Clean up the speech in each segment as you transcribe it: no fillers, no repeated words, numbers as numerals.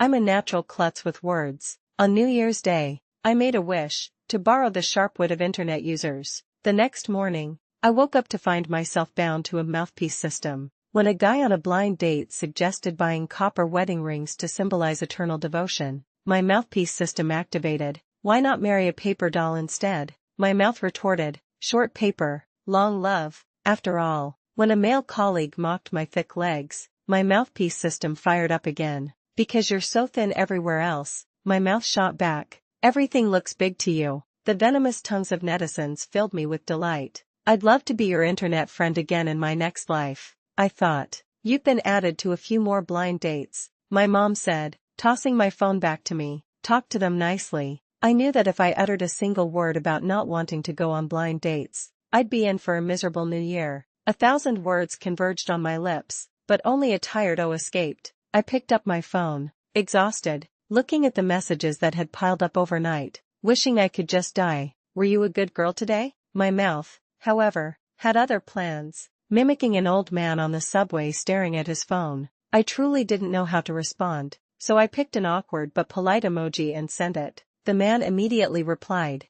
I'm a natural klutz with words. On New Year's Day, I made a wish to borrow the sharp wit of internet users. The next morning, I woke up to find myself bound to a mouthpiece system. When a guy on a blind date suggested buying copper wedding rings to symbolize eternal devotion, my mouthpiece system activated. Why not marry a paper doll instead? My mouth retorted, short paper, long love. After all, when a male colleague mocked my thick legs, my mouthpiece system fired up again. Because you're so thin everywhere else, my mouth shot back. Everything looks big to you. The venomous tongues of netizens filled me with delight. I'd love to be your internet friend again in my next life, I thought. You've been added to a few more blind dates, my mom said, tossing my phone back to me. Talk to them nicely. I knew that if I uttered a single word about not wanting to go on blind dates, I'd be in for a miserable new year. 1,000 words converged on my lips, but only a tired O escaped. I picked up my phone, exhausted, looking at the messages that had piled up overnight, wishing I could just die. Were you a good girl today? My mouth, however, had other plans, mimicking an old man on the subway staring at his phone. I truly didn't know how to respond, so I picked an awkward but polite emoji and sent it. The man immediately replied,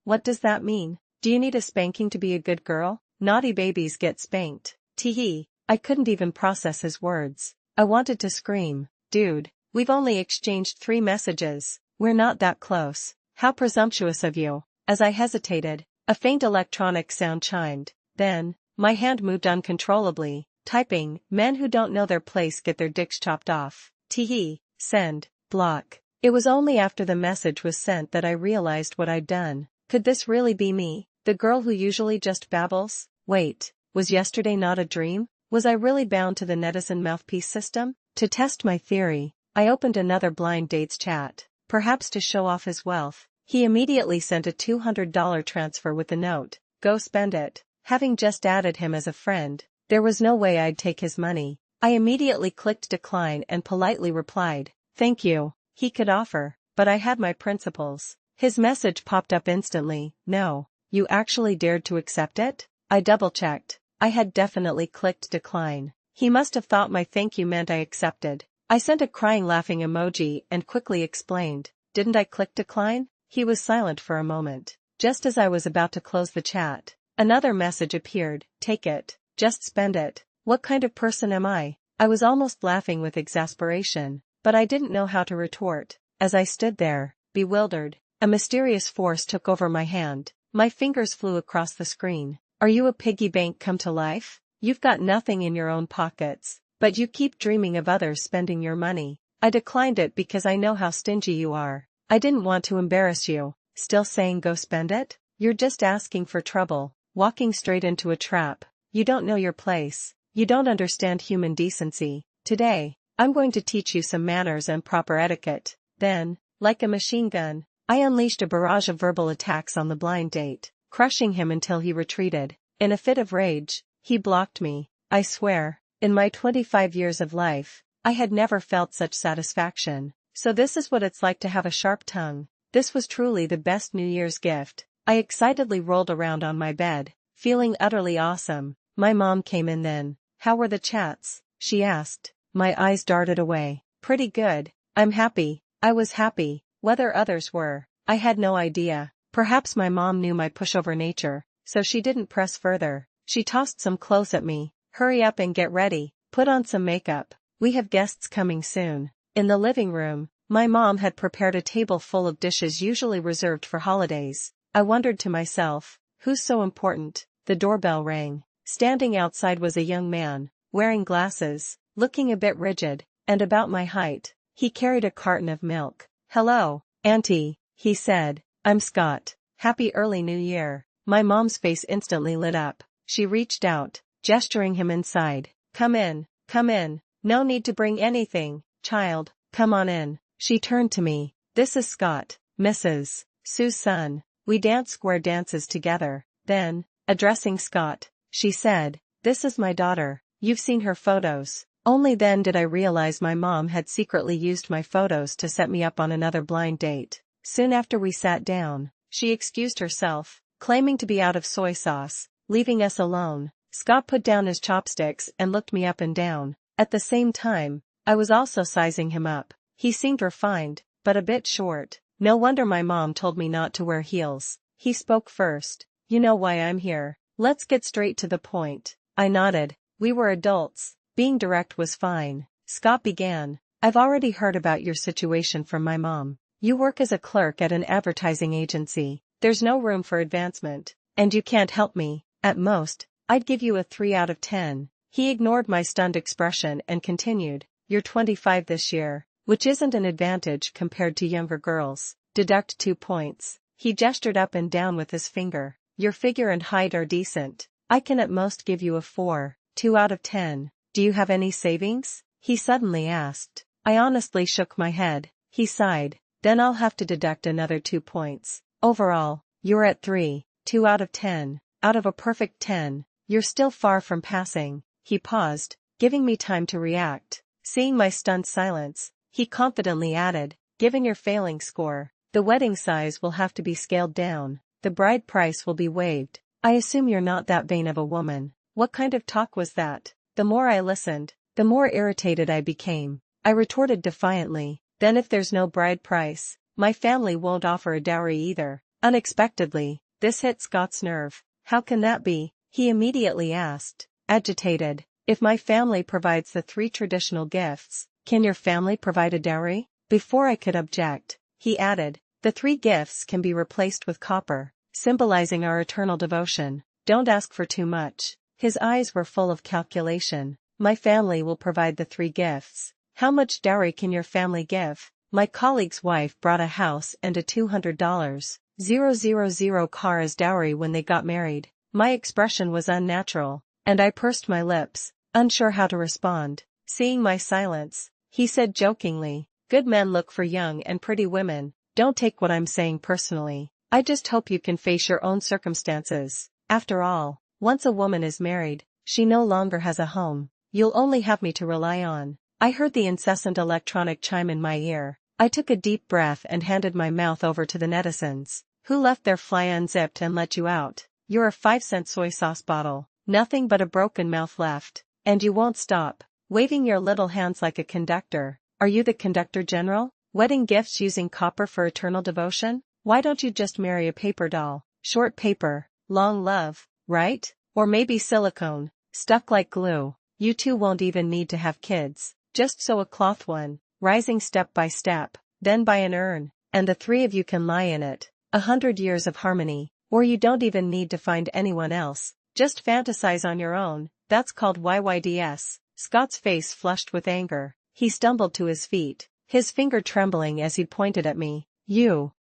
what does that mean? Do you need a spanking to be a good girl? Naughty babies get spanked. Teehee. I couldn't even process his words. I wanted to scream, dude, we've only exchanged 3 messages. We're not that close. How presumptuous of you. As I hesitated, a faint electronic sound chimed. Then, my hand moved uncontrollably, typing, men who don't know their place get their dicks chopped off. Teehee. Send. Block. It was only after the message was sent that I realized what I'd done. Could this really be me, the girl who usually just babbles? Wait, was yesterday not a dream? Was I really bound to the netizen mouthpiece system? To test my theory, I opened another blind dates chat, perhaps to show off his wealth. He immediately sent a $200 transfer with the note, go spend it. Having just added him as a friend, there was no way I'd take his money. I immediately clicked decline and politely replied, thank you. He could offer, but I had my principles. His message popped up instantly, no, you actually dared to accept it? I double-checked. I had definitely clicked decline. He must have thought my thank you meant I accepted. I sent a crying laughing emoji and quickly explained, didn't I click decline? He was silent for a moment. Just as I was about to close the chat, another message appeared, take it, just spend it. What kind of person am I? I was almost laughing with exasperation, but I didn't know how to retort. As I stood there, bewildered, a mysterious force took over my hand. My fingers flew across the screen. Are you a piggy bank come to life? You've got nothing in your own pockets, but you keep dreaming of others spending your money. I declined it because I know how stingy you are. I didn't want to embarrass you. Still saying go spend it? You're just asking for trouble, walking straight into a trap. You don't know your place. You don't understand human decency. Today, I'm going to teach you some manners and proper etiquette. Then, like a machine gun, I unleashed a barrage of verbal attacks on the blind date, crushing him until he retreated. In a fit of rage, he blocked me. I swear, in my 25 years of life, I had never felt such satisfaction. So this is what it's like to have a sharp tongue. This was truly the best New Year's gift. I excitedly rolled around on my bed, feeling utterly awesome. My mom came in then. How were the chats? She asked. My eyes darted away. Pretty good. I'm happy. I was happy. Whether others were, I had no idea. Perhaps my mom knew my pushover nature, so she didn't press further. She tossed some clothes at me. Hurry up and get ready. Put on some makeup. We have guests coming soon. In the living room, my mom had prepared a table full of dishes usually reserved for holidays. I wondered to myself, who's so important? The doorbell rang. Standing outside was a young man, wearing glasses, looking a bit rigid, and about my height. He carried a carton of milk. Hello, Auntie, he said. I'm Scott. Happy early New Year. My mom's face instantly lit up. She reached out, gesturing him inside. Come in, come in. No need to bring anything, child. Come on in. She turned to me. This is Scott, Mrs. Sue's son. We dance square dances together. Then, addressing Scott, she said, this is my daughter. You've seen her photos. Only then did I realize my mom had secretly used my photos to set me up on another blind date. Soon after we sat down, she excused herself, claiming to be out of soy sauce, leaving us alone. Scott put down his chopsticks and looked me up and down. At the same time, I was also sizing him up. He seemed refined, but a bit short. No wonder my mom told me not to wear heels. He spoke first. You know why I'm here. Let's get straight to the point. I nodded. We were adults. Being direct was fine. Scott began. I've already heard about your situation from my mom. You work as a clerk at an advertising agency. There's no room for advancement. And you can't help me. At most, I'd give you a 3 out of 10. He ignored my stunned expression and continued. You're 25 this year, which isn't an advantage compared to younger girls. Deduct 2 points. He gestured up and down with his finger. Your figure and height are decent. I can at most give you a 4, 2 out of 10. Do you have any savings? He suddenly asked. I honestly shook my head. He sighed. Then I'll have to deduct another 2 points. Overall, you're at 3, 2 out of 10. Out of a perfect 10, you're still far from passing. He paused, giving me time to react. Seeing my stunned silence, he confidently added, given your failing score, the wedding size will have to be scaled down. The bride price will be waived. I assume you're not that vain of a woman. What kind of talk was that? The more I listened, the more irritated I became. I retorted defiantly, then if there's no bride price, my family won't offer a dowry either. Unexpectedly, this hit Scott's nerve. How can that be? He immediately asked, agitated. If my family provides the 3 traditional gifts, can your family provide a dowry? Before I could object, he added, the 3 gifts can be replaced with copper, symbolizing our eternal devotion. Don't ask for too much. His eyes were full of calculation. My family will provide the 3 gifts. How much dowry can your family give? My colleague's wife brought a house and a $200,000 car as dowry when they got married. My expression was unnatural, and I pursed my lips, unsure how to respond. Seeing my silence, he said jokingly, good men look for young and pretty women. Don't take what I'm saying personally. I just hope you can face your own circumstances. After all, once a woman is married, she no longer has a home. You'll only have me to rely on. I heard the incessant electronic chime in my ear. I took a deep breath and handed my mouth over to the netizens. Who left their fly unzipped and let you out? You're a 5-cent soy sauce bottle. Nothing but a broken mouth left. And you won't stop, waving your little hands like a conductor. Are you the conductor general? Wedding gifts using copper for eternal devotion? Why don't you just marry a paper doll? Short paper, long love, right? Or maybe silicone, stuck like glue. You two won't even need to have kids. Just sew a cloth one, rising step by step, then buy an urn, and the 3 of you can lie in it. 100 years of harmony, or you don't even need to find anyone else. Just fantasize on your own. That's called YYDS. Scott's face flushed with anger. He stumbled to his feet, his finger trembling as he pointed at me. You.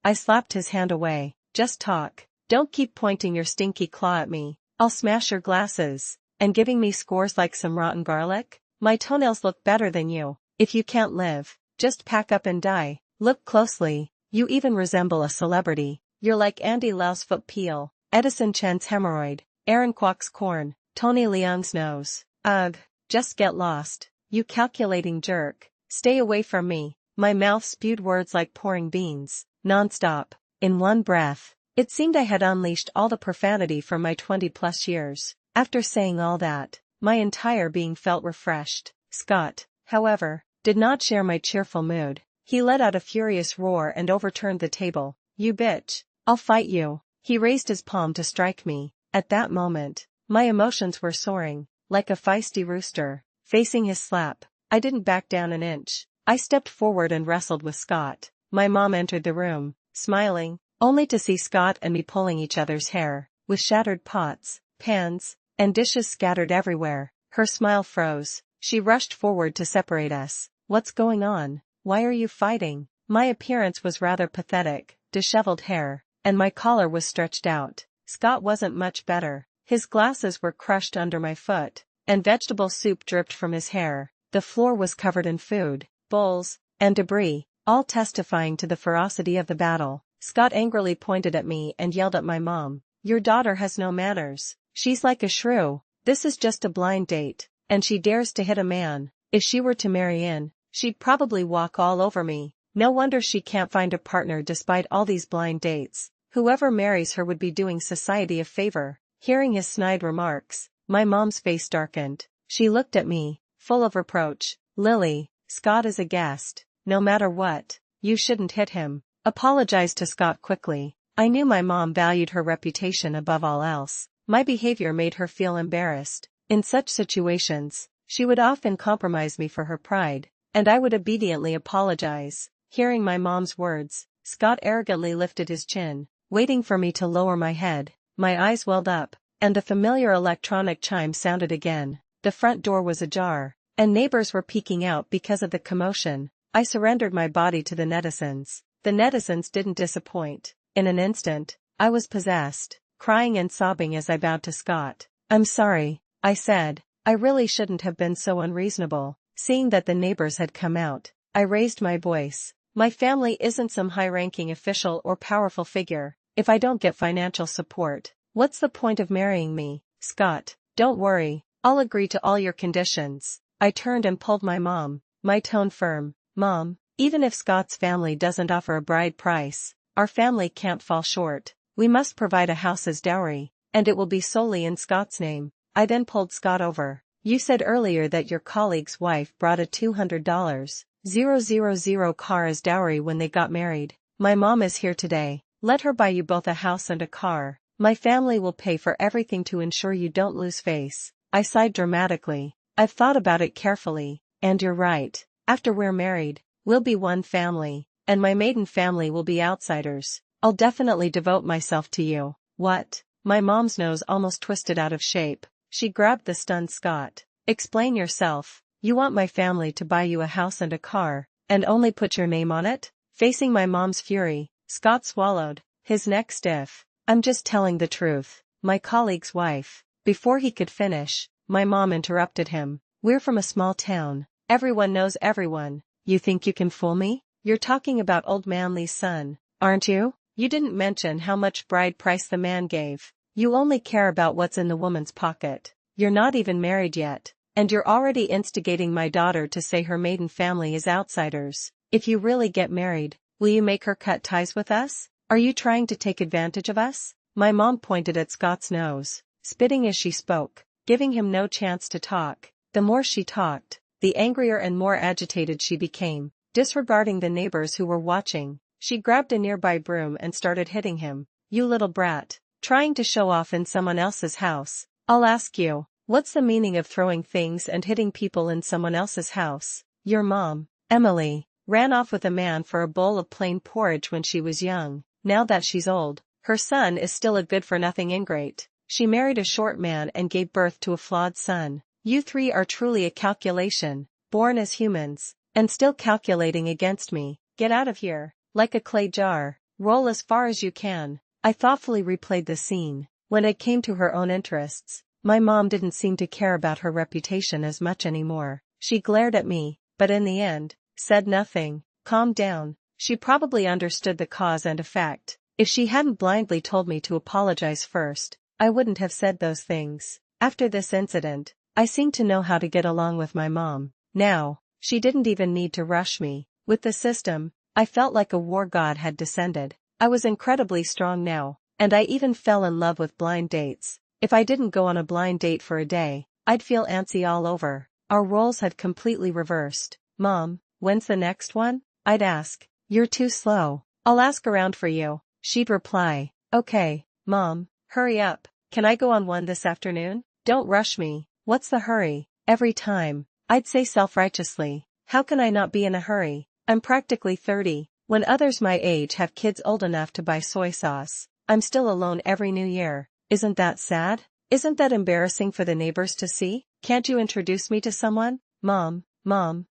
I slapped his hand away. Just talk. Don't keep pointing your stinky claw at me. I'll smash your glasses. And giving me scores like some rotten garlic? My toenails look better than you. If you can't live, just pack up and die. Look closely. You even resemble a celebrity. You're like Andy Lau's foot peel, Edison Chen's hemorrhoid, Aaron Kwok's corn, Tony Leung's nose. Ugh, just get lost. You calculating jerk. Stay away from me. My mouth spewed words like pouring beans, non-stop, in one breath. It seemed I had unleashed all the profanity from my 20-plus years. After saying all that, my entire being felt refreshed. Scott, however, did not share my cheerful mood. He let out a furious roar and overturned the table. You bitch. I'll fight you. He raised his palm to strike me. At that moment, my emotions were soaring, like a feisty rooster. Facing his slap, I didn't back down an inch. I stepped forward and wrestled with Scott. My mom entered the room, smiling, only to see Scott and me pulling each other's hair, with shattered pots, pans, and dishes scattered everywhere. Her smile froze. She rushed forward to separate us. What's going on? Why are you fighting? My appearance was rather pathetic, disheveled hair, and my collar was stretched out. Scott wasn't much better. His glasses were crushed under my foot, and vegetable soup dripped from his hair. The floor was covered in food, bowls, and debris, all testifying to the ferocity of the battle. Scott angrily pointed at me and yelled at my mom. Your daughter has no manners. She's like a shrew. This is just a blind date, and she dares to hit a man. If she were to marry in, she'd probably walk all over me. No wonder she can't find a partner despite all these blind dates. Whoever marries her would be doing society a favor. Hearing his snide remarks, my mom's face darkened. She looked at me, full of reproach. Lily, Scott is a guest. No matter what, you shouldn't hit him. Apologized to Scott quickly. I knew my mom valued her reputation above all else. My behavior made her feel embarrassed. In such situations, she would often compromise me for her pride, and I would obediently apologize. Hearing my mom's words, Scott arrogantly lifted his chin, waiting for me to lower my head. My eyes welled up, and the familiar electronic chime sounded again. The front door was ajar, and neighbors were peeking out because of the commotion. I surrendered my body to the netizens. The netizens didn't disappoint. In an instant, I was possessed, crying and sobbing as I bowed to Scott. "I'm sorry," I said. I really shouldn't have been so unreasonable. Seeing that the neighbors had come out, I raised my voice. "My family isn't some high-ranking official or powerful figure. If I don't get financial support, what's the point of marrying me? Scott, don't worry, I'll agree to all your conditions." I turned and pulled my mom, my tone firm. "Mom, even if Scott's family doesn't offer a bride price, our family can't fall short. We must provide a house as dowry, and it will be solely in Scott's name." I then pulled Scott over. "You said earlier that your colleague's wife brought a $200,000 car as dowry when they got married. My mom is here today. Let her buy you both a house and a car. My family will pay for everything to ensure you don't lose face." I sighed dramatically. "I've thought about it carefully, and you're right. After we're married, we'll be one family, and my maiden family will be outsiders. I'll definitely devote myself to you." "What?" My mom's nose almost twisted out of shape. She grabbed the stunned Scott. "Explain yourself. You want my family to buy you a house and a car, and only put your name on it?" Facing my mom's fury, Scott swallowed, his neck stiff. "I'm just telling the truth. My colleague's wife." Before he could finish, my mom interrupted him. "We're from a small town. Everyone knows everyone. You think you can fool me? You're talking about old Manley's son, aren't you? You didn't mention how much bride price the man gave. You only care about what's in the woman's pocket. You're not even married yet, and you're already instigating my daughter to say her maiden family is outsiders. If you really get married, will you make her cut ties with us? Are you trying to take advantage of us?" My mom pointed at Scott's nose, spitting as she spoke, giving him no chance to talk. The more she talked, the angrier and more agitated she became. Disregarding the neighbors who were watching, she grabbed a nearby broom and started hitting him. "You little brat. Trying to show off in someone else's house. I'll ask you, what's the meaning of throwing things and hitting people in someone else's house? Your mom, Emily, ran off with a man for a bowl of plain porridge when she was young. Now that she's old, her son is still a good-for-nothing ingrate. She married a short man and gave birth to a flawed son. You three are truly a calculation, born as humans, and still calculating against me. Get out of here, like a clay jar. Roll as far as you can." I thoughtfully replayed the scene. When it came to her own interests, my mom didn't seem to care about her reputation as much anymore. She glared at me, but in the end, said nothing. "Calm down." She probably understood the cause and effect. If she hadn't blindly told me to apologize first, I wouldn't have said those things. After this incident, I seemed to know how to get along with my mom. Now, she didn't even need to rush me. With the system, I felt like a war god had descended. I was incredibly strong now, and I even fell in love with blind dates. If I didn't go on a blind date for a day, I'd feel antsy all over. Our roles had completely reversed. "Mom, when's the next one?" I'd ask. "You're too slow. I'll ask around for you." She'd reply, "Okay, Mom, hurry up. Can I go on one this afternoon? Don't rush me." "What's the hurry?" Every time, I'd say self-righteously, "How can I not be in a hurry? I'm practically 30. When others my age have kids old enough to buy soy sauce, I'm still alone every New Year. Isn't that sad? Isn't that embarrassing for the neighbors to see? Can't you introduce me to someone?" Mom,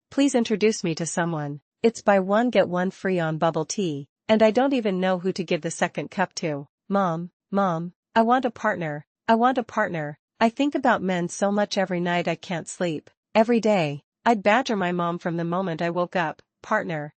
please introduce me to someone. It's buy one get one free on bubble tea, and I don't even know who to give the second cup to." Mom, I want a partner. I think about men so much every night I can't sleep. Every day, I'd badger my mom from the moment I woke up. Partner.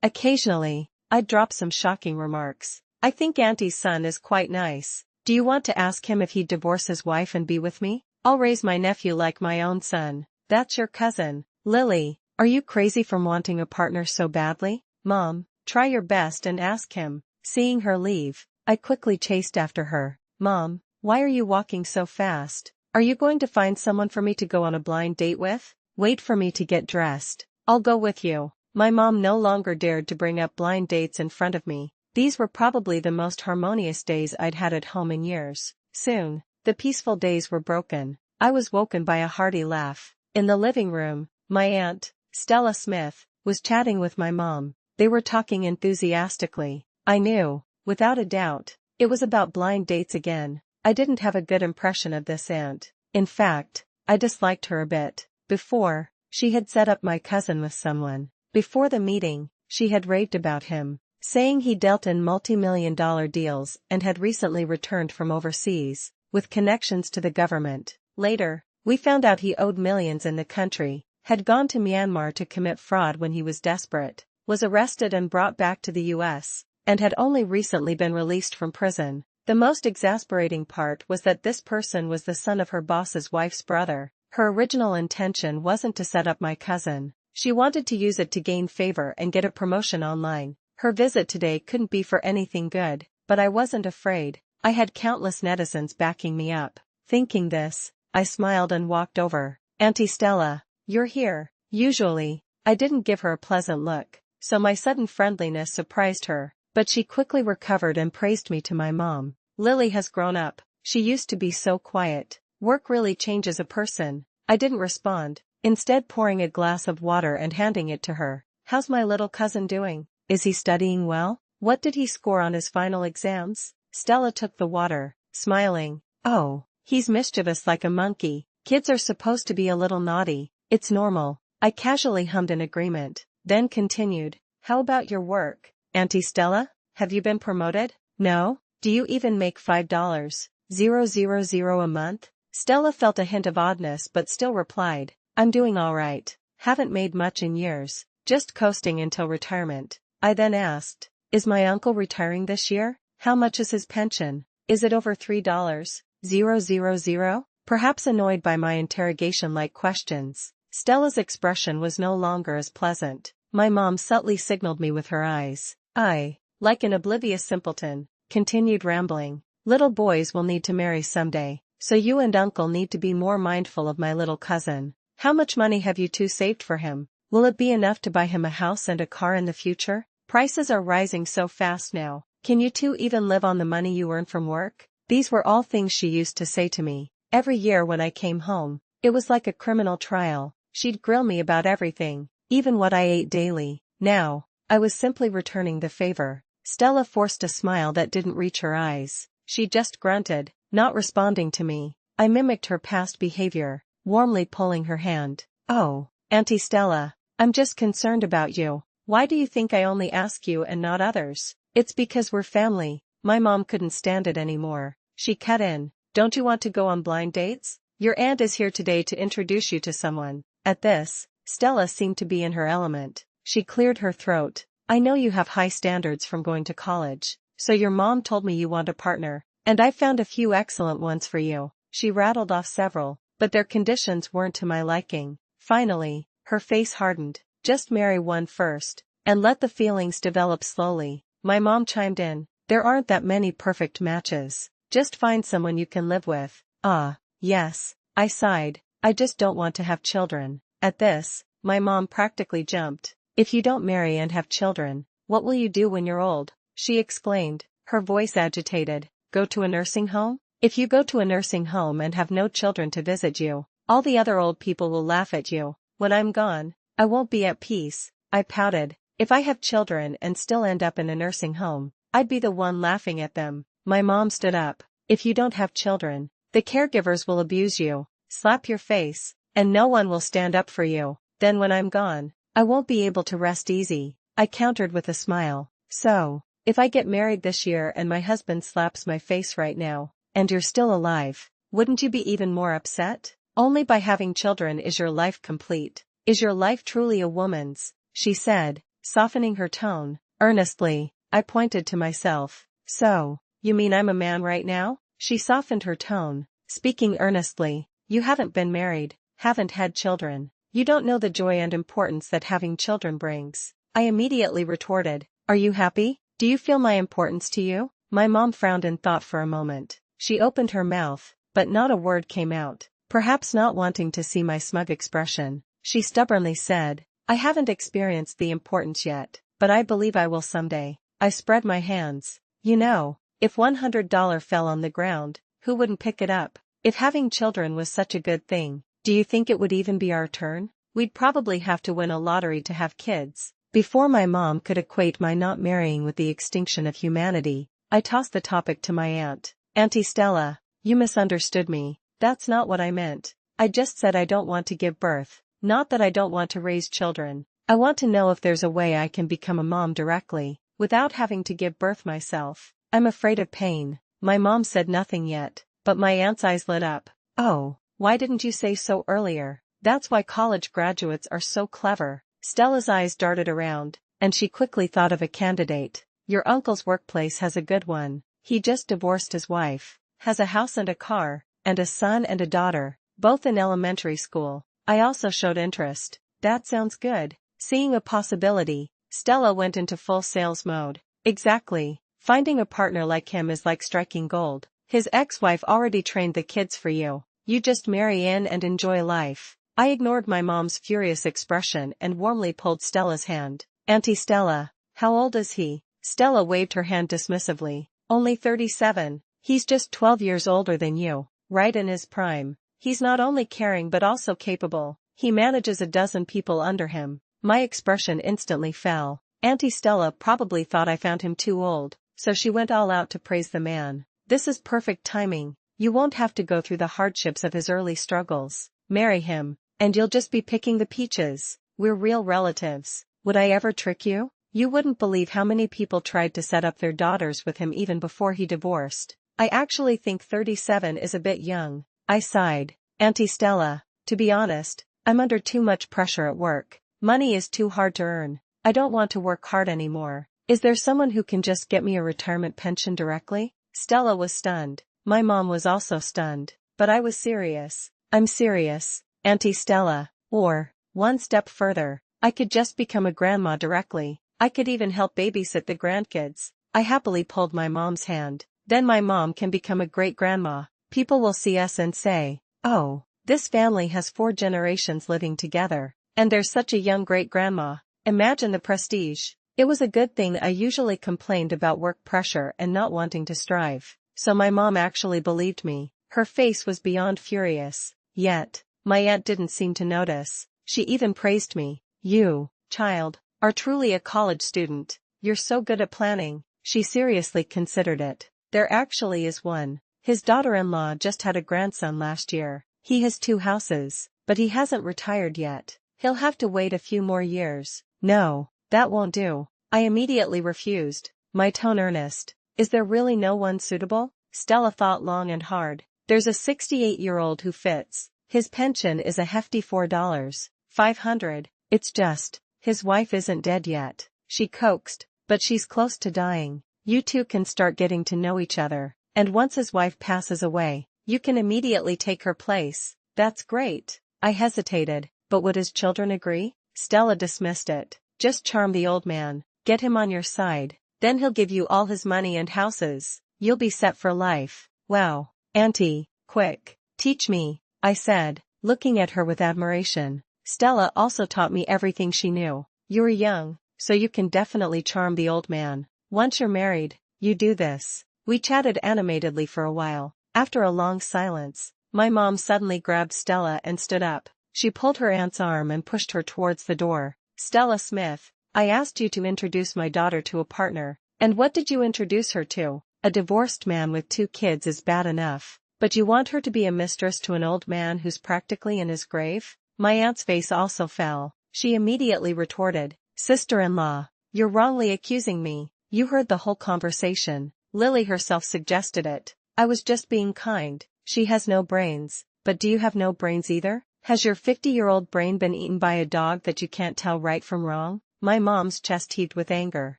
Occasionally, I'd drop some shocking remarks. "I think Auntie's son is quite nice. Do you want to ask him if he'd divorce his wife and be with me? I'll raise my nephew like my own son." "That's your cousin. Lily, are you crazy from wanting a partner so badly?" "Mom, try your best and ask him." Seeing her leave, I quickly chased after her. "Mom, why are you walking so fast? Are you going to find someone for me to go on a blind date with?" "Wait for me to get dressed. I'll go with you. My mom no longer dared to bring up blind dates in front of me. These were probably the most harmonious days I'd had at home in years. Soon, the peaceful days were broken. I was woken by a hearty laugh. In the living room, my aunt, Stella Smith, was chatting with my mom. They were talking enthusiastically. I knew, without a doubt, it was about blind dates again. I didn't have a good impression of this aunt. In fact, I disliked her a bit. Before, she had set up my cousin with someone. Before the meeting, she had raved about him, saying he dealt in multi-million-dollar deals and had recently returned from overseas, with connections to the government. Later, we found out he owed millions in the country, had gone to Myanmar to commit fraud when he was desperate, was arrested and brought back to the US, and had only recently been released from prison. The most exasperating part was that this person was the son of her boss's wife's brother. Her original intention wasn't to set up my cousin. She wanted to use it to gain favor and get a promotion online. Her visit today couldn't be for anything good, but I wasn't afraid. I had countless netizens backing me up. Thinking this, I smiled and walked over. Auntie Stella, you're here. Usually, I didn't give her a pleasant look, so my sudden friendliness surprised her, but she quickly recovered and praised me to my mom. Lily has grown up. She used to be so quiet. Work really changes a person. I didn't respond, instead pouring a glass of water and handing it to her. How's my little cousin doing? Is he studying well? What did he score on his final exams? Stella took the water, smiling. Oh, he's mischievous like a monkey. Kids are supposed to be a little naughty. It's normal. I casually hummed in agreement, then continued. How about your work, Auntie Stella? Have you been promoted? No? Do you even make $5,000 a month? Stella felt a hint of oddness but still replied, I'm doing all right. Haven't made much in years, just coasting until retirement. I then asked, is my uncle retiring this year? How much is his pension? Is it over $3,000? Perhaps annoyed by my interrogation-like questions, Stella's expression was no longer as pleasant. My mom subtly signaled me with her eyes. I, like an oblivious simpleton, continued rambling. Little boys will need to marry someday, so you and uncle need to be more mindful of my little cousin. How much money have you two saved for him? Will it be enough to buy him a house and a car in the future? Prices are rising so fast now. Can you two even live on the money you earn from work? These were all things she used to say to me. Every year when I came home, it was like a criminal trial. She'd grill me about everything, even what I ate daily. Now, I was simply returning the favor. Stella forced a smile that didn't reach her eyes. She just grunted, not responding to me. I mimicked her past behavior, warmly pulling her hand. Oh, Auntie Stella, I'm just concerned about you. Why do you think I only ask you and not others? It's because we're family. My mom couldn't stand it anymore. She cut in. Don't you want to go on blind dates? Your aunt is here today to introduce you to someone. At this, Stella seemed to be in her element. She cleared her throat. I know you have high standards from going to college, so your mom told me you want a partner, and I found a few excellent ones for you. She rattled off several, but their conditions weren't to my liking. Finally, her face hardened. Just marry one first, and let the feelings develop slowly. My mom chimed in. There aren't that many perfect matches. Just find someone you can live with. Ah, yes, I sighed. I just don't want to have children. At this, my mom practically jumped. If you don't marry and have children, what will you do when you're old? She exclaimed, her voice agitated. Go to a nursing home? If you go to a nursing home and have no children to visit you, all the other old people will laugh at you. When I'm gone, I won't be at peace. I pouted. If I have children and still end up in a nursing home, I'd be the one laughing at them. My mom stood up. If you don't have children, the caregivers will abuse you, slap your face, and no one will stand up for you. Then when I'm gone, I won't be able to rest easy. I countered with a smile. So, if I get married this year and my husband slaps my face right now, and you're still alive, wouldn't you be even more upset? Only by having children is your life complete. Is your life truly a woman's? She said, softening her tone. Earnestly, I pointed to myself. So, you mean I'm a man right now? She softened her tone, speaking earnestly. You haven't been married, haven't had children. You don't know the joy and importance that having children brings. I immediately retorted. Are you happy? Do you feel my importance to you? My mom frowned in thought for a moment. She opened her mouth, but not a word came out. Perhaps not wanting to see my smug expression, she stubbornly said, I haven't experienced the importance yet, but I believe I will someday. I spread my hands. You know, if $100 fell on the ground, who wouldn't pick it up? If having children was such a good thing, do you think it would even be our turn? We'd probably have to win a lottery to have kids. Before my mom could equate my not marrying with the extinction of humanity, I tossed the topic to my aunt. Auntie Stella, you misunderstood me. That's not what I meant. I just said I don't want to give birth. Not that I don't want to raise children. I want to know if there's a way I can become a mom directly, without having to give birth myself. I'm afraid of pain. My mom said nothing yet, but my aunt's eyes lit up. Oh, why didn't you say so earlier? That's why college graduates are so clever. Stella's eyes darted around, and she quickly thought of a candidate. Your uncle's workplace has a good one. He just divorced his wife, has a house and a car, and a son and a daughter, both in elementary school. I also showed interest. That sounds good. Seeing a possibility, Stella went into full sales mode. Exactly. Finding a partner like him is like striking gold. His ex-wife already trained the kids for you. You just marry in and enjoy life. I ignored my mom's furious expression and warmly pulled Stella's hand. Auntie Stella, how old is he? Stella waved her hand dismissively. Only 37. He's just 12 years older than you, right in his prime. He's not only caring but also capable. He manages a dozen people under him. My expression instantly fell. Auntie Stella probably thought I found him too old, so she went all out to praise the man. This is perfect timing. You won't have to go through the hardships of his early struggles. Marry him, and you'll just be picking the peaches. We're real relatives. Would I ever trick you? You wouldn't believe how many people tried to set up their daughters with him even before he divorced. I actually think 37 is a bit young. I sighed. Auntie Stella, to be honest, I'm under too much pressure at work. Money is too hard to earn. I don't want to work hard anymore. Is there someone who can just get me a retirement pension directly? Stella was stunned. My mom was also stunned. But I was serious. I'm serious, Auntie Stella. Or, one step further, I could just become a grandma directly. I could even help babysit the grandkids. I happily pulled my mom's hand. Then my mom can become a great-grandma. People will see us and say, oh, this family has 4 generations living together. And there's such a young great-grandma. Imagine the prestige. It was a good thing I usually complained about work pressure and not wanting to strive. So my mom actually believed me. Her face was beyond furious. Yet, my aunt didn't seem to notice. She even praised me. You, child, are truly a college student. You're so good at planning. She seriously considered it. There actually is one. His daughter-in-law just had a grandson last year. He has 2 houses, but he hasn't retired yet. He'll have to wait a few more years. No, that won't do. I immediately refused, my tone earnest. Is there really no one suitable? Stella thought long and hard. There's a 68-year-old who fits. His pension is a hefty $4,500. It's just, his wife isn't dead yet. She coaxed, but she's close to dying. You two can start getting to know each other, and once his wife passes away, you can immediately take her place. That's great. I hesitated, but would his children agree? Stella dismissed it. Just charm the old man, get him on your side, then he'll give you all his money and houses. You'll be set for life. Wow, Auntie, quick, teach me, I said, looking at her with admiration. Stella also taught me everything she knew. You're young, so you can definitely charm the old man. Once you're married, you do this. We chatted animatedly for a while. After a long silence, my mom suddenly grabbed Stella and stood up. She pulled her aunt's arm and pushed her towards the door. Stella Smith, I asked you to introduce my daughter to a partner. And what did you introduce her to? A divorced man with 2 kids is bad enough. But you want her to be a mistress to an old man who's practically in his grave? My aunt's face also fell. She immediately retorted, Sister-in-law, you're wrongly accusing me. You heard the whole conversation. Lily herself suggested it. I was just being kind. She has no brains. But do you have no brains either? Has your 50-year-old brain been eaten by a dog that you can't tell right from wrong? My mom's chest heaved with anger.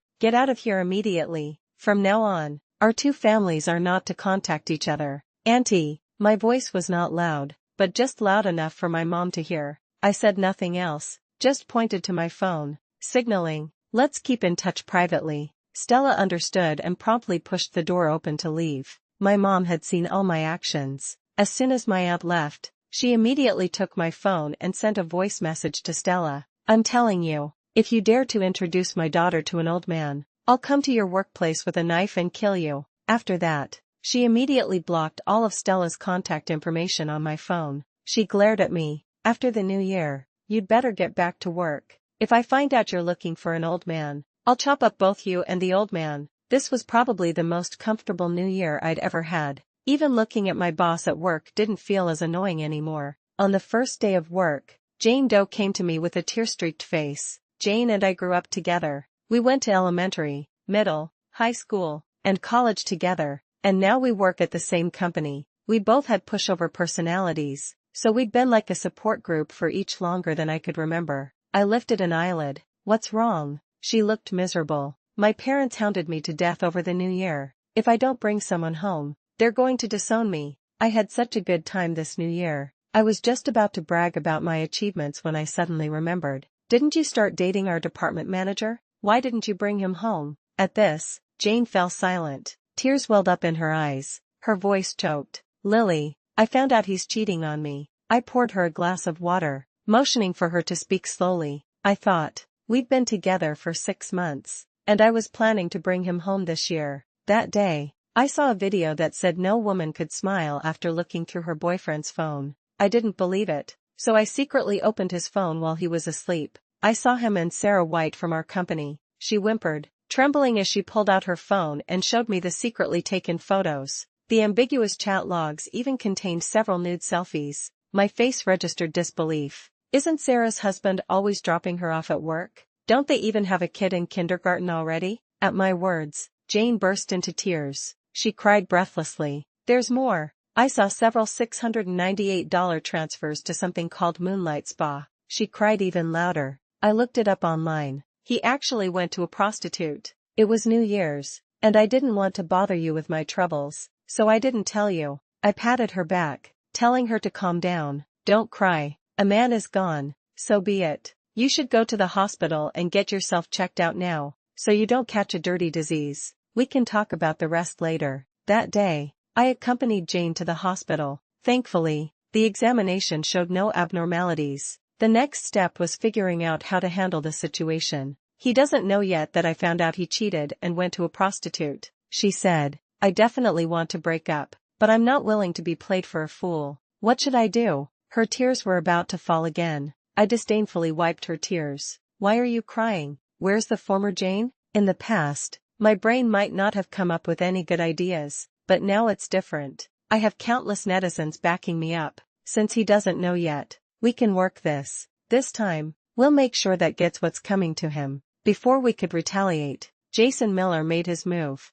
Get out of here immediately. From now on, our 2 families are not to contact each other. Auntie, my voice was not loud, but just loud enough for my mom to hear. I said nothing else, just pointed to my phone, signaling, let's keep in touch privately. Stella understood and promptly pushed the door open to leave. My mom had seen all my actions. As soon as my aunt left, she immediately took my phone and sent a voice message to Stella. I'm telling you, if you dare to introduce my daughter to an old man, I'll come to your workplace with a knife and kill you." After that, she immediately blocked all of Stella's contact information on my phone. She glared at me. "After the new year, you'd better get back to work. If I find out you're looking for an old man, I'll chop up both you and the old man." This was probably the most comfortable new year I'd ever had. Even looking at my boss at work didn't feel as annoying anymore. On the first day of work, Jane Doe came to me with a tear-streaked face. Jane and I grew up together. We went to elementary, middle, high school, and college together, and now we work at the same company. We both had pushover personalities, so we'd been like a support group for each longer than I could remember. I lifted an eyelid. "What's wrong?" She looked miserable. "My parents hounded me to death over the new year. If I don't bring someone home, they're going to disown me." I had such a good time this new year. I was just about to brag about my achievements when I suddenly remembered. "Didn't you start dating our department manager? Why didn't you bring him home?" At this, Jane fell silent. Tears welled up in her eyes. Her voice choked. "Lily, I found out he's cheating on me." I poured her a glass of water, motioning for her to speak slowly. "I thought, we'd been together for 6 months, and I was planning to bring him home this year." That day, I saw a video that said no woman could smile after looking through her boyfriend's phone. I didn't believe it, so I secretly opened his phone while he was asleep. I saw him and Sarah White from our company. She whimpered, trembling as she pulled out her phone and showed me the secretly taken photos. The ambiguous chat logs even contained several nude selfies. My face registered disbelief. Isn't Sarah's husband always dropping her off at work? Don't they even have a kid in kindergarten already? At my words, Jane burst into tears. She cried breathlessly. "There's more. I saw several $698 transfers to something called Moonlight Spa." She cried even louder. "I looked it up online. He actually went to a prostitute. It was New Year's, and I didn't want to bother you with my troubles, so I didn't tell you." I patted her back, telling her to calm down. "Don't cry. A man is gone, so be it. You should go to the hospital and get yourself checked out now, so you don't catch a dirty disease. We can talk about the rest later." That day, I accompanied Jane to the hospital. Thankfully, the examination showed no abnormalities. The next step was figuring out how to handle the situation. "He doesn't know yet that I found out he cheated and went to a prostitute," she said. "I definitely want to break up, but I'm not willing to be played for a fool. What should I do?" Her tears were about to fall again. I disdainfully wiped her tears. "Why are you crying? Where's the former Jane?" In the past, my brain might not have come up with any good ideas, but now it's different. I have countless netizens backing me up. "Since he doesn't know yet, we can work this. This time, we'll make sure that gets what's coming to him." Before we could retaliate, Jason Miller made his move.